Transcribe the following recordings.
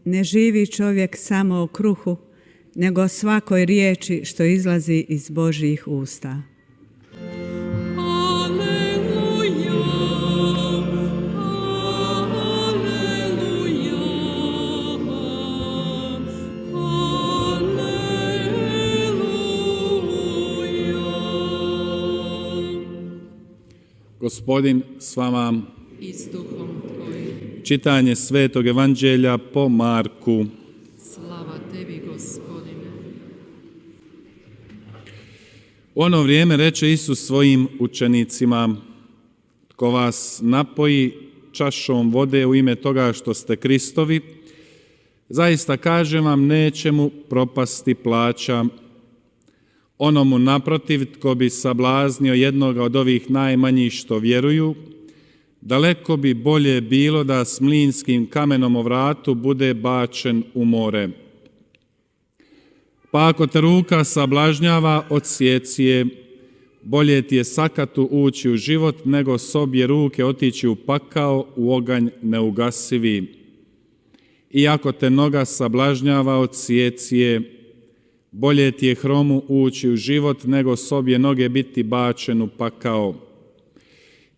ne živi čovjek samo o kruhu, nego o svakoj riječi što izlazi iz Božjih usta. Gospodin s vama. I s duhom tvojim. Čitanje Svetog Evanđelja po Marku. Slava tebi, Gospodine. U ono vrijeme reče Isus svojim učenicima: tko vas napoji čašom vode u ime toga što ste Kristovi, zaista kažem vam, neće mu propasti plaća. Onomu naprotiv, tko bi sablaznio jednoga od ovih najmanjih što vjeruju, daleko bi bolje bilo da s mlinskim kamenom o vratu bude bačen u more. Pa ako te ruka sablažnjava, odsjeci je, bolje ti je sakatu ući u život, nego s obje ruke otići u pakao, u oganj neugasivi. I ako te noga sablažnjava, odsjeci je, bolje ti je hromu ući u život, nego s obje noge biti bačen u pakao.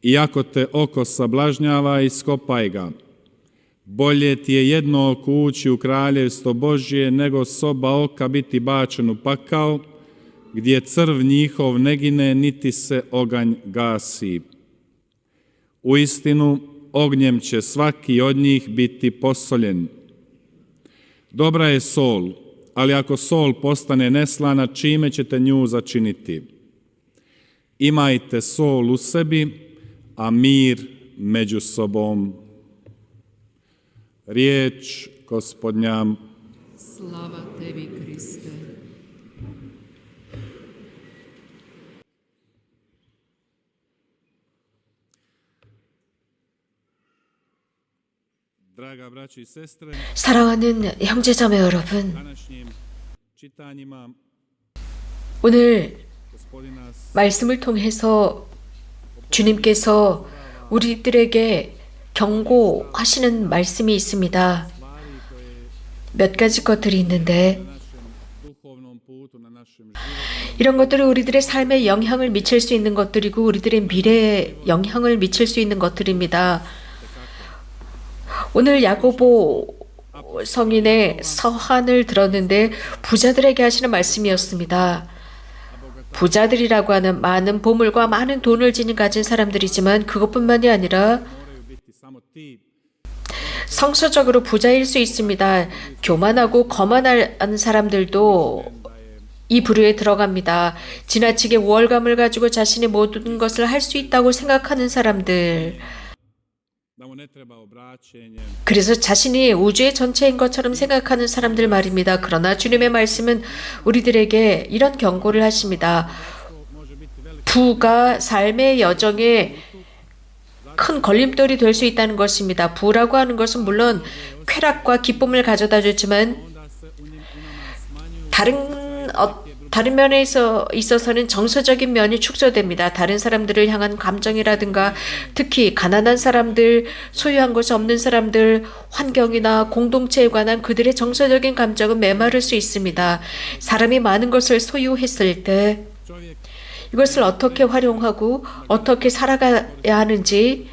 I ako te oko sablažnjava, iskopaj ga. Bolje ti je jedno oko ući u kraljevstvo Božje, nego s oba oka biti bačen u pakao, gdje crv njihov ne gine, niti se oganj gasi. Uistinu, ognjem će svaki od njih biti posoljen. Dobra je sol, ali ako sol postane neslana, čime ćete nju začiniti? Imajte sol u sebi, a mir među sobom. Riječ Gospodnja. Slava tebi, Kriste. Draga braći i sestre, 사랑하는 형제자매 여러분, današnjim čitanjima 오늘 Gospodin nas 말씀을 통해서 주님께서 우리들에게 경고하시는 말씀이 있습니다. 몇 가지 것들이 있는데 na našem duhovnom putu, na našem životu, 이런 것들이 우리들의 삶에 영향을 미칠 수 있는 것들이고 우리들의 미래에 영향을 미칠 수 있는 것들입니다. 오늘 야고보 성인의 서한을 들었는데 부자들에게 하시는 말씀이었습니다. 부자들이라고 하는 많은 보물과 많은 돈을 가진 사람들이지만 그것뿐만이 아니라 moraju biti samo ti 성서적으로 부자일 수 있습니다. 교만하고 거만한 사람들도 이 부류에 들어갑니다. 지나치게 우월감을 가지고 자신의 모든 것을 할 수 있다고 생각하는 사람들, da mu ne treba obraćenje, 그래서 자신이 우주의 전체인 것처럼 생각하는 사람들 말입니다. 그러나 주님의 말씀은 우리들에게 이런 경고를 하십니다. 부가 삶의 여정에 큰 걸림돌이 될 수 있다는 것입니다. 부라고 하는 것은 물론 쾌락과 기쁨을 가져다 주지만 다른 면에 있어서는 정서적인 면이 축소됩니다. 다른 사람들을 향한 감정이라든가 특히 가난한 사람들, 소유한 것이 없는 사람들, 환경이나 공동체에 관한 그들의 정서적인 감정은 메마를 수 있습니다. 사람이 많은 것을 소유했을 때 이것을 어떻게 활용하고 어떻게 살아가야 하는지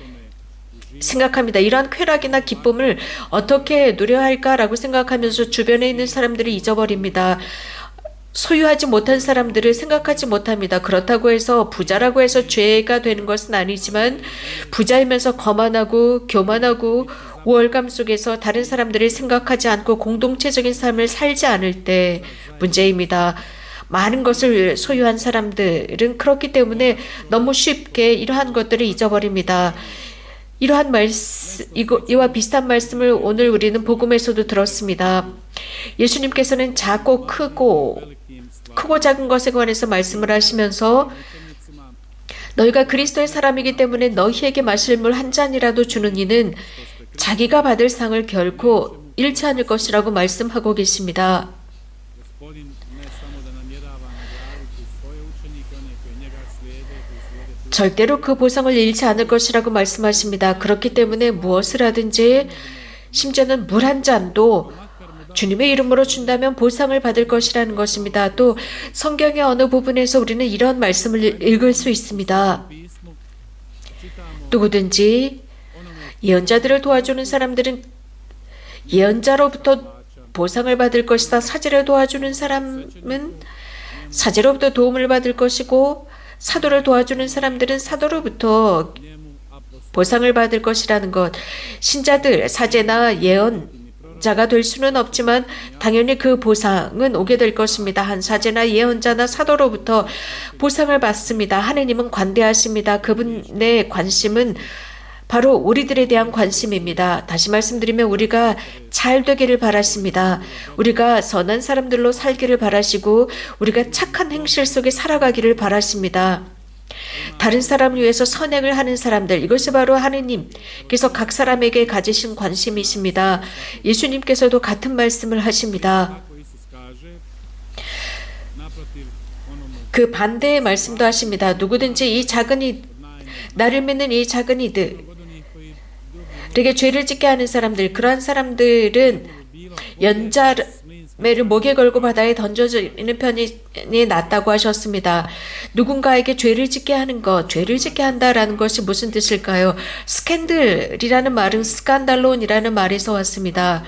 생각합니다. 이러한 쾌락이나 기쁨을 어떻게 누려야 할까라고 생각하면서 주변에 있는 사람들을 잊어버립니다. 소유하지 못한 사람들을 생각하지 못합니다. 그렇다고 해서 부자라고 해서 죄가 되는 것은 아니지만 부자이면서 거만하고 교만하고 우월감 속에서 다른 사람들을 생각하지 않고 공동체적인 삶을 살지 않을 때 문제입니다. 많은 것을 소유한 사람들은 그렇기 때문에 너무 쉽게 이러한 것들을 잊어버립니다. 이러한 이와 비슷한 말씀을 오늘 우리는 복음에서도 들었습니다. 예수님께서는 작고 크고 작은 것에 관해서 말씀을 하시면서 너희가 그리스도의 사람이기 때문에 너희에게 마실 물 한 잔이라도 주는 이는 자기가 받을 상을 결코 잃지 않을 것이라고 말씀하고 계십니다. 절대로 그 보상을 잃지 않을 것이라고 말씀하십니다. 그렇기 때문에 무엇을 하든지 심지어는 물 한 잔도 주님의 이름으로 준다면 보상을 받을 것이라는 것입니다. 또 성경의 어느 부분에서 우리는 이런 말씀을 읽을 수 있습니다. 누구든지 예언자들을 도와주는 사람들은 예언자로부터 보상을 받을 것이다. 사제를 도와주는 사람은 사제로부터 도움을 받을 것이고 사도를 도와주는 사람들은 사도로부터 보상을 받을 것이라는 것. 신자들, 사제나 예언자가 될 수는 없지만 당연히 그 보상은 오게 될 것입니다. 한 사제나 예언자나 사도로부터 보상을 받습니다. 하느님은 관대하십니다. 그분의 관심은 바로 우리들에 대한 관심입니다. 다시 말씀드리면 우리가 잘 되기를 바라십니다. 우리가 선한 사람들로 살기를 바라시고 우리가 착한 행실 속에 살아가기를 바라십니다. 다른 사람을 위해서 선행을 하는 사람들, 이것이 바로 하느님께서 각 사람에게 가지신 관심이십니다. 예수님께서도 같은 말씀을 하십니다. 그 반대의 말씀도 하십니다. 누구든지 이 작은 나를 믿는 이 작은 이들에게 죄를 짓게 하는 사람들, 그러한 사람들은 연자매를 목에 걸고 바다에 던져지는 편이 낫다고 하셨습니다. 누군가에게 죄를 짓게 하는 것, 죄를 짓게 한다라는 것이 무슨 뜻일까요? 스캔들이라는 말은 스칸달론이라는 말에서 왔습니다.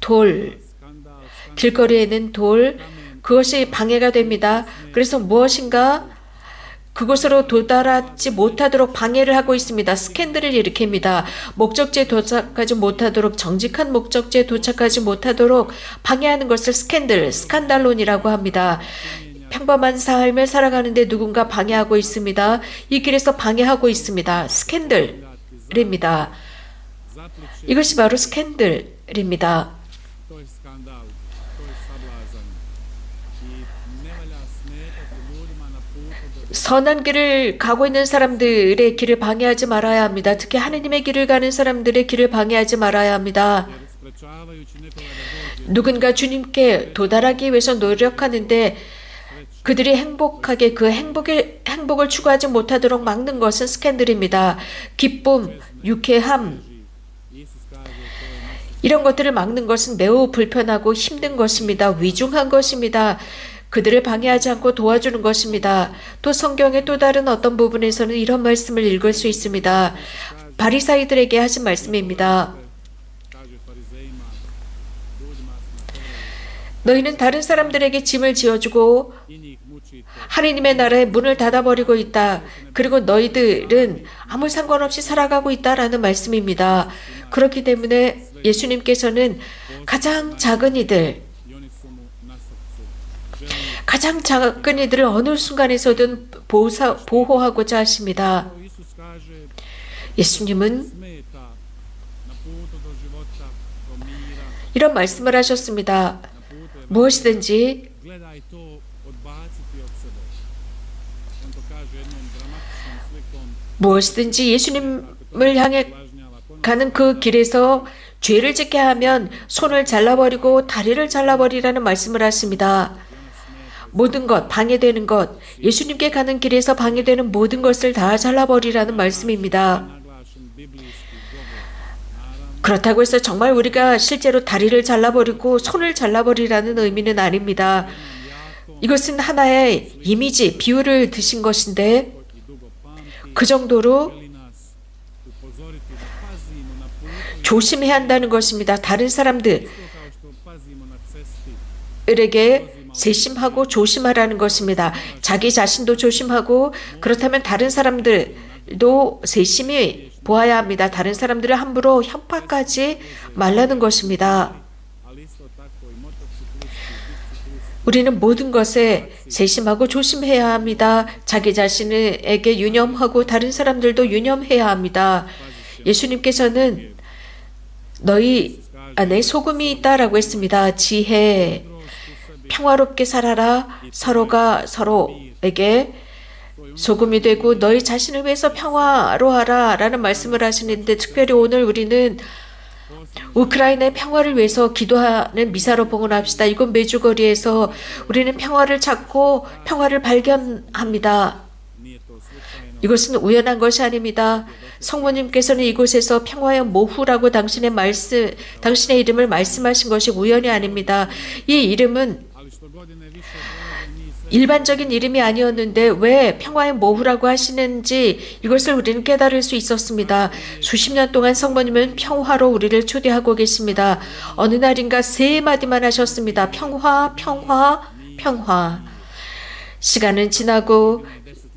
돌, 길거리에는 돌, 그것이 방해가 됩니다. 그래서 무엇인가 그곳으로 도달하지 못하도록 방해를 하고 있습니다. 스캔들을 일으킵니다. 목적지에 도착하지 못하도록, 정직한 목적지에 도착하지 못하도록 방해하는 것을 스칸달론이라고 합니다. 평범한 삶을 살아가는데 누군가 방해하고 있습니다. 이 길에서 방해하고 있습니다. 스캔들입니다. 이것이 바로 스캔들입니다. 선한 길을 가고 있는 사람들의 길을 방해하지 말아야 합니다. 특히 하느님의 길을 가는 사람들의 길을 방해하지 말아야 합니다. 누군가 주님께 도달하기 위해서 노력하는데 그들이 행복하게 그 행복을 추구하지 못하도록 막는 것은 스캔들입니다. 기쁨, 유쾌함, 이런 것들을 막는 것은 매우 불편하고 힘든 것입니다. 위중한 것입니다. 그들을 방해하지 않고 도와주는 것입니다. 또 성경의 또 다른 어떤 부분에서는 이런 말씀을 읽을 수 있습니다. 바리사이들에게 하신 말씀입니다. 너희는 다른 사람들에게 짐을 지어주고 하느님의 나라의 문을 닫아버리고 있다. 그리고 너희들은 아무 상관없이 살아가고 있다라는 말씀입니다. 그렇기 때문에 예수님께서는 가장 작은 이들, 가장 작은 이들을 어느 순간에서든 보호하고자 하십니다. 예수님은 이런 말씀을 하셨습니다. 무엇이든지 예수님을 향해 가는 그 길에서 죄를 짓게 하면 손을 잘라버리고 다리를 잘라버리라는 말씀을 하십니다. 모든 것, 방해되는 것, 예수님께 가는 길에서 방해되는 모든 것을 다 잘라버리라는 말씀입니다. 그렇다고 해서 정말 우리가 실제로 다리를 잘라버리고 손을 잘라버리라는 의미는 아닙니다. 이것은 하나의 이미지, 비유를 드신 것인데 그 정도로 조심해야 한다는 것입니다. 다른 사람들에게 세심하고 조심하라는 것입니다. 자기 자신도 조심하고 그렇다면 다른 사람들도 세심히 보아야 합니다. 다른 자들을 함부로 협박하지 말라는 것입니다. 우리는 모든 것에 세심하고 조심해야 합니다. 자기 자신에게 유념하고 다른 사람들도 유념해야 합니다. 예수님께서는 너희 안에 소금이 있다라고 했습니다. 지혜, 평화롭게 살아라. 서로가 서로에게 소금이 되고 너희 자신을 위해서 평화로하라 라는 말씀을 하시는데, 특별히 오늘 우리는 우크라이나의 평화를 위해서 기도하는 미사로 봉헌합시다. 이곳 메주거리에서 우리는 평화를 찾고 평화를 발견합니다. 이것은 우연한 것이 아닙니다. 성모님께서는 이곳에서 평화의 모후라고 당신의 이름을 말씀하신 것이 우연이 아닙니다. 이 이름은 일반적인 이름이 아니었는데 왜 평화의 모후라고 하시는지 이것을 우리는 깨달을 수 있었습니다. 수십 년 동안 성모님은 평화로 우리를 초대하고 계십니다. 어느 날인가 세 마디만 하셨습니다. 평화, 평화, 평화. 시간은 지나고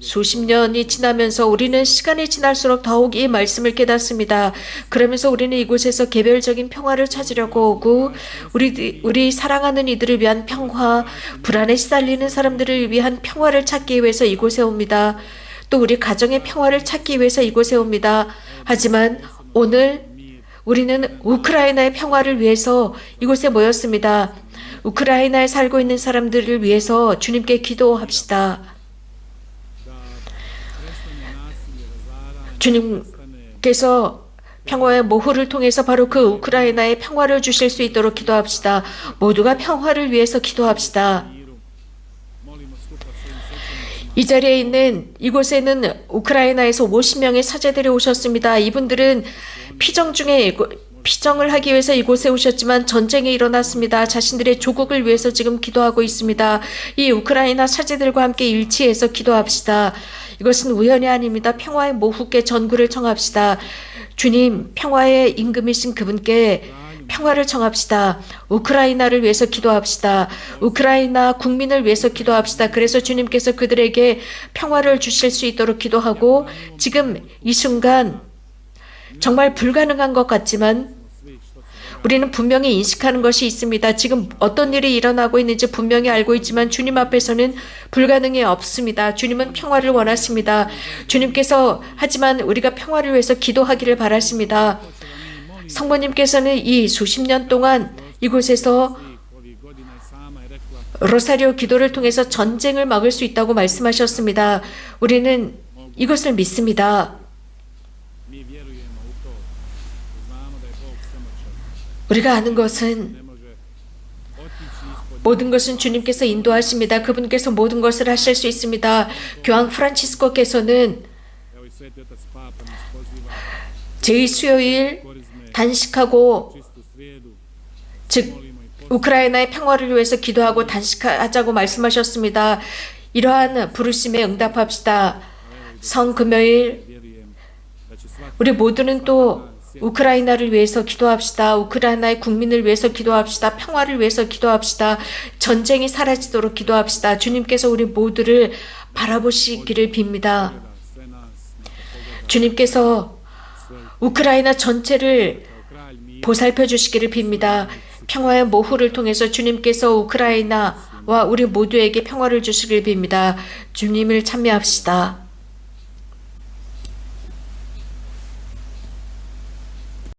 수십 년이 지나면서 우리는 시간이 지날수록 더욱 이 말씀을 깨닫습니다. 그러면서 우리는 이곳에서 개별적인 평화를 찾으려고 오고 우리 사랑하는 이들을 위한 평화, 불안에 시달리는 사람들을 위한 평화를 찾기 위해서 이곳에 옵니다. 또 우리 가정의 평화를 찾기 위해서 이곳에 옵니다. 하지만 오늘 우리는 우크라이나의 평화를 위해서 이곳에 모였습니다. 우크라이나에 살고 있는 사람들을 위해서 주님께 기도합시다. 주님께서 평화의 모후를 통해서 바로 그 우크라이나에 평화를 주실 수 있도록 기도합시다. 모두가 평화를 위해서 기도합시다. 이 자리에 있는 이곳에는 우크라이나에서 50명의 사제들이 오셨습니다. 이분들은 피정을 하기 위해서 이곳에 오셨지만 전쟁이 일어났습니다. 자신들의 조국을 위해서 지금 기도하고 있습니다. 이 우크라이나 사제들과 함께 일치해서 기도합시다. 이것은 우연이 아닙니다. 평화의 모후께 전구를 청합시다. 주님, 평화의 임금이신 그분께 평화를 청합시다. 우크라이나를 위해서 기도합시다. 우크라이나 국민을 위해서 기도합시다. 그래서 주님께서 그들에게 평화를 주실 수 있도록 기도하고 지금 이 순간 정말 불가능한 것 같지만 우리는 분명히 인식하는 것이 있습니다. 지금 어떤 일이 일어나고 있는지 분명히 알고 있지만 주님 앞에서는 불가능이 없습니다. 주님은 평화를 원하십니다. 주님께서 하지만 우리가 평화를 위해서 기도하기를 바라십니다. 성모님께서는 이 수십 년 동안 이곳에서 로사리오 기도를 통해서 전쟁을 막을 수 있다고 말씀하셨습니다. 우리는 이것을 믿습니다. 우리가 아는 것은 모든 것은 주님께서 인도하십니다. 그분께서 모든 것을 하실 수 있습니다. 교황 프란치스코께서는 제2수요일 단식하고 즉 우크라이나의 평화를 위해서 기도하고 단식하자고 말씀하셨습니다. 이러한 부르심에 응답합시다. 성금요일 우리 모두는 또 우크라이나를 위해서 기도합시다. 우크라이나의 국민을 위해서 기도합시다. 평화를 위해서 기도합시다. 전쟁이 사라지도록 기도합시다. 주님께서 우리 모두를 바라보시기를 빕니다. 주님께서 우크라이나 전체를 보살펴 주시기를 빕니다. 평화의 모후를 통해서 주님께서 우크라이나와 우리 모두에게 평화를 주시기를 빕니다. 주님을 찬미합시다.